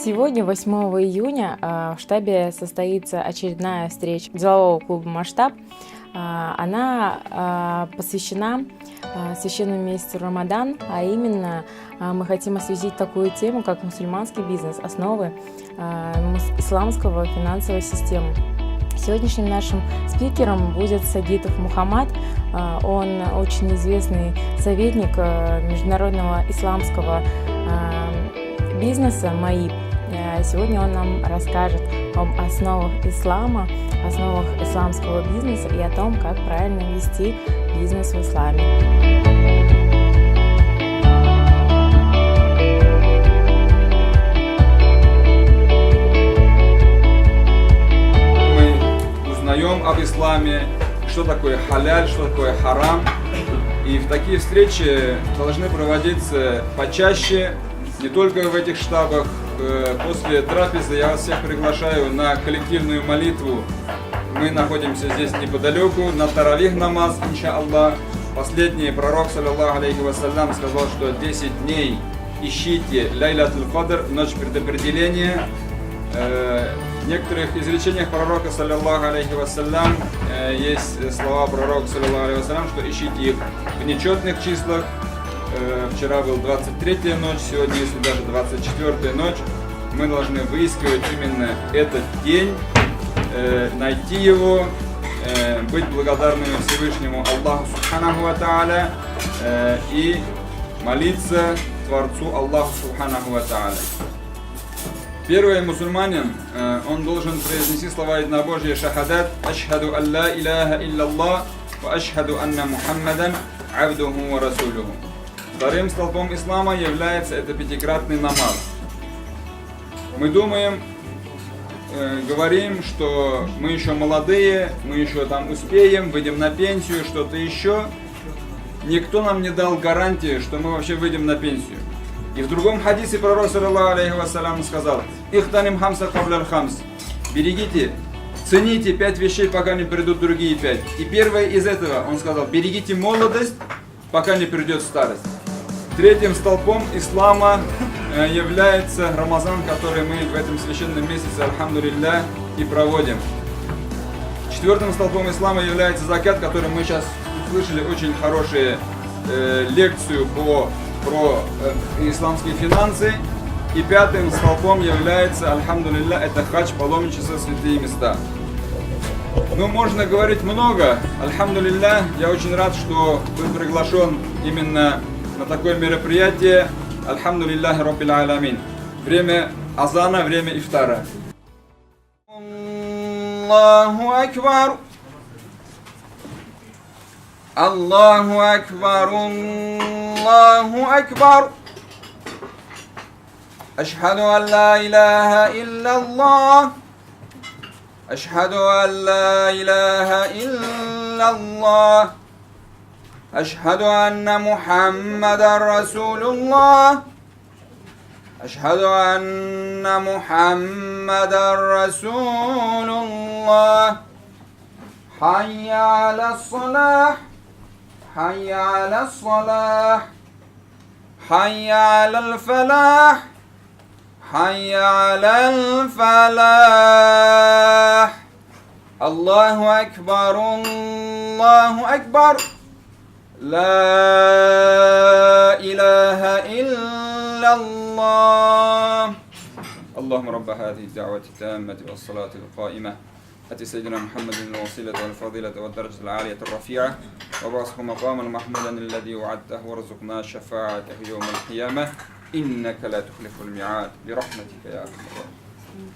Сегодня, 8 июня, в штабе состоится очередная встреча делового клуба «Масштаб». Она посвящена священному месяцу Рамадан, а именно мы хотим осветить такую тему, как мусульманский бизнес, основы исламского финансовой системы. Сегодняшним нашим спикером будет Сагитов Мухаммад. Он очень известный советник международного исламского бизнеса МАИБ. Сегодня он нам расскажет об основах ислама, основах исламского бизнеса и о том, как правильно вести бизнес в исламе. Мы узнаем об исламе, что такое халяль, что такое харам. И в такие встречи должны проводиться почаще, не только в этих штабах. После трапезы я вас всех приглашаю на коллективную молитву. Мы находимся здесь неподалеку, на таравих намаз, иншаллах. Последний пророк, саллаллаху алейхи вассалям, сказал, что 10 дней ищите ляйлятуль кадр, ночь предопределения. В некоторых изречениях пророка, саллаллаху алейхи вассалям, есть слова пророка, саллаллаху алейхи вассалям, что ищите их в нечетных числах. Вчера был 23-я ночь, сегодня, если даже 24-я ночь, мы должны выискивать именно этот день, найти его, быть благодарными Всевышнему Аллаху Субханаху ва Тааля и молиться Творцу Аллаху Субханаху ва Тааля. Первый мусульманин, он должен произнести слова единобожия шахадат: «Ашхаду алла илляха илляллах ва ашхаду анна Мухаммадан абдуху ва расулюху». Вторым столбом ислама является это пятикратный намаз. Мы думаем, говорим, что мы еще молодые, мы еще там успеем, выйдем на пенсию, что-то еще. Никто нам не дал гарантии, что мы вообще выйдем на пенсию. И в другом хадисе пророк, саллаллаху алейхи вассалям, сказал: «Ихтаним хамса каблял хамс». Берегите, цените 5 вещей, пока не придут другие 5. И первое из этого, он сказал: берегите молодость, пока не придет старость. Третьим столпом ислама является Рамазан, который мы в этом священном месяце, альхамдулилля, и проводим. Четвертым столпом ислама является закат, который мы сейчас услышали очень хорошую лекцию про исламские финансы. И пятым столпом является, альхамдулилля, это хадж, паломничество в святые места. Ну, можно говорить много. Альхамдулилля, я очень рад, что был приглашен именно на такое мероприятие. Альхамдулиллахи Раббил Аламин. Время азана, время ифтара. Аллаху акбар. Аллаху акбар. Аллаху акбар. Ашхаду ан ла илляха илляллах. Ашхаду ан ла илляха илляллах. أشهد أن محمدا رسول الله. أشهد أن محمدا رسول الله. حي على الصلاة. حي على الصلاة. حي على الفلاح. حي على الفلاح. الله أكبر. الله أكبر. لا إله إلا الله. اللهم رب هذه الدعوة التامة والصلاة القائمة أتي سيدنا محمد الوسيلة والفضيلة والدرجة العالية الرفيعة وابعثه مقاما محمودا الذي وعدته وارزقنا شفاعته يوم القيامة إنك لا تخلف الميعاد برحمتك يا أرحم الراحمين.